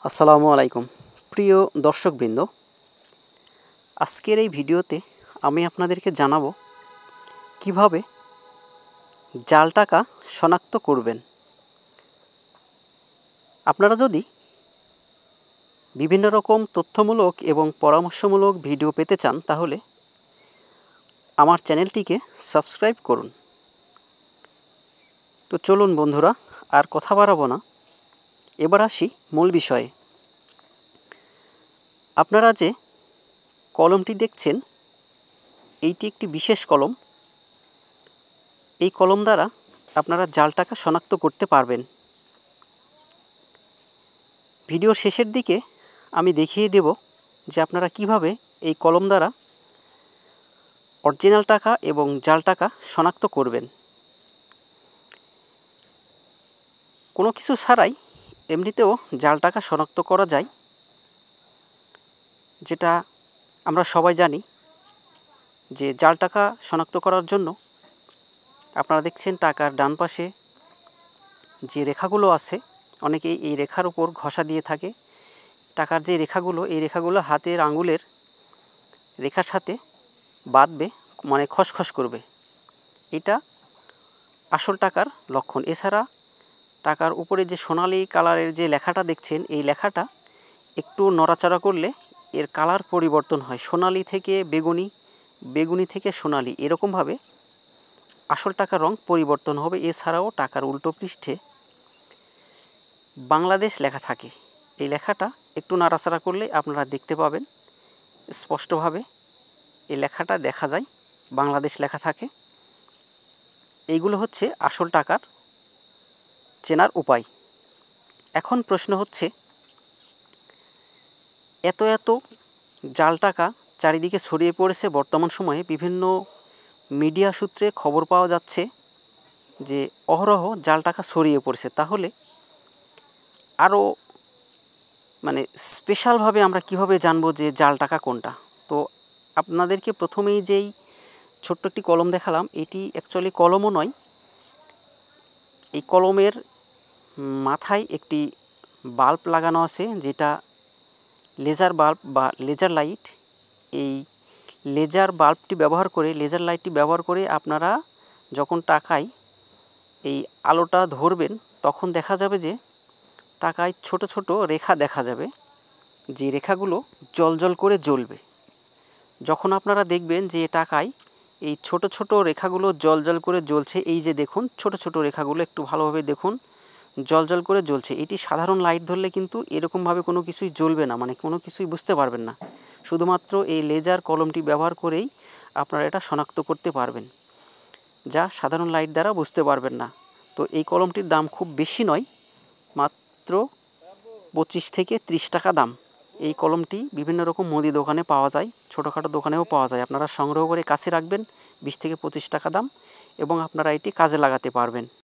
আসসালামু আলাইকুম প্রিয় দর্শকবৃন্দ, আজকের এই ভিডিওতে আমি আপনাদেরকে জানাবো কিভাবে জাল টাকা শনাক্ত করবেন। আপনারা যদি বিভিন্ন রকম তথ্যমূলক এবং পরামর্শমূলক ভিডিও পেতে চান তাহলে আমার চ্যানেলটিকে সাবস্ক্রাইব করুন। তো চলুন বন্ধুরা, আর কথা বাড়াবো না, এবার আসি মূল বিষয়ে। আপনারা যে কলমটি দেখছেন এইটি একটি বিশেষ কলম। এই কলম দ্বারা আপনারা জাল টাকা শনাক্ত করতে পারবেন। ভিডিওর শেষের দিকে আমি দেখিয়ে দেব যে আপনারা কিভাবে এই কলম দ্বারা অরিজিনাল টাকা এবং জাল টাকা শনাক্ত করবেন। কোনো কিছু ছাড়াই এমনিতেও জাল টাকা শনাক্ত করা যায়, যেটা আমরা সবাই জানি। যে জাল টাকা শনাক্ত করার জন্য আপনারা দেখছেন টাকার ডান পাশে যে রেখাগুলো আছে, অনেকেই এই রেখার উপর ঘষা দিয়ে থাকে। টাকার যে রেখাগুলো, এই রেখাগুলো হাতের আঙুলের রেখার সাথে বাঁধবে, মানে খসখস করবে। এটা আসল টাকার লক্ষণ। এছাড়া টাকার উপরে যে সোনালি কালারের যে লেখাটা দেখছেন, এই লেখাটা একটু নড়াচড়া করলে এর কালার পরিবর্তন হয়, সোনালি থেকে বেগুনি, বেগুনি থেকে সোনালি, এরকমভাবে আসল টাকার রং পরিবর্তন হবে। এছাড়াও টাকার উল্টো পৃষ্ঠে বাংলাদেশ লেখা থাকে। এই লেখাটা একটু নাড়াচাড়া করলে আপনারা দেখতে পাবেন স্পষ্টভাবে, এই লেখাটা দেখা যায়, বাংলাদেশ লেখা থাকে। এইগুলো হচ্ছে আসল টাকার চেনার উপায়। এখন প্রশ্ন হচ্ছে, এত জাল টাকা চারিদিকে ছড়িয়ে পড়েছে। বর্তমান সময়ে বিভিন্ন মিডিয়া সূত্রে খবর পাওয়া যাচ্ছে যে অহরহ জাল টাকা ছড়িয়ে পড়ছে। তাহলে আরও স্পেশালভাবে আমরা কিভাবে জানবো যে জাল টাকা কোনটা? তো আপনাদেরকে প্রথমেই যেই ছোট্ট একটি কলম দেখালাম, এটি অ্যাকচুয়ালি কলমও নয়। এই কলমের মাথায় একটি বাল্ব লাগানো আছে, যেটা লেজার বাল্ব বা লেজার লাইট। এই লেজার বাল্বটি ব্যবহার করে, লেজার লাইটটি ব্যবহার করে আপনারা যখন টাকায় এই আলোটা ধরবেন, তখন দেখা যাবে যে টাকায় ছোট ছোট রেখা দেখা যাবে, যে রেখাগুলো জ্বলজ্বল করে জ্বলবে। যখন আপনারা দেখবেন যে টাকায় এই ছোট ছোট রেখাগুলো জ্বলজ্বল করে জ্বলছে, এই যে দেখুন ছোট ছোট রেখাগুলো, একটু ভালোভাবে দেখুন, জ্বলজ্বল করে জ্বলছে। এটি সাধারণ লাইট ধরলে কিন্তু এরকমভাবে কোনো কিছুই জ্বলবে না, কোনো কিছুই বুঝতে পারবেন না। শুধুমাত্র এই লেজার কলমটি ব্যবহার করেই আপনারা এটা শনাক্ত করতে পারবেন, যা সাধারণ লাইট দ্বারা বুঝতে পারবেন না। তো এই কলমটির দাম খুব বেশি নয়, মাত্র 25 থেকে 30 টাকা দাম। এই কলমটি বিভিন্ন রকম মুদি দোকানে পাওয়া যায়, ছোটোখাটো দোকানেও পাওয়া যায়। আপনারা সংগ্রহ করে কাছে রাখবেন, 20 থেকে 25 টাকা দাম, এবং আপনারা এটি কাজে লাগাতে পারবেন।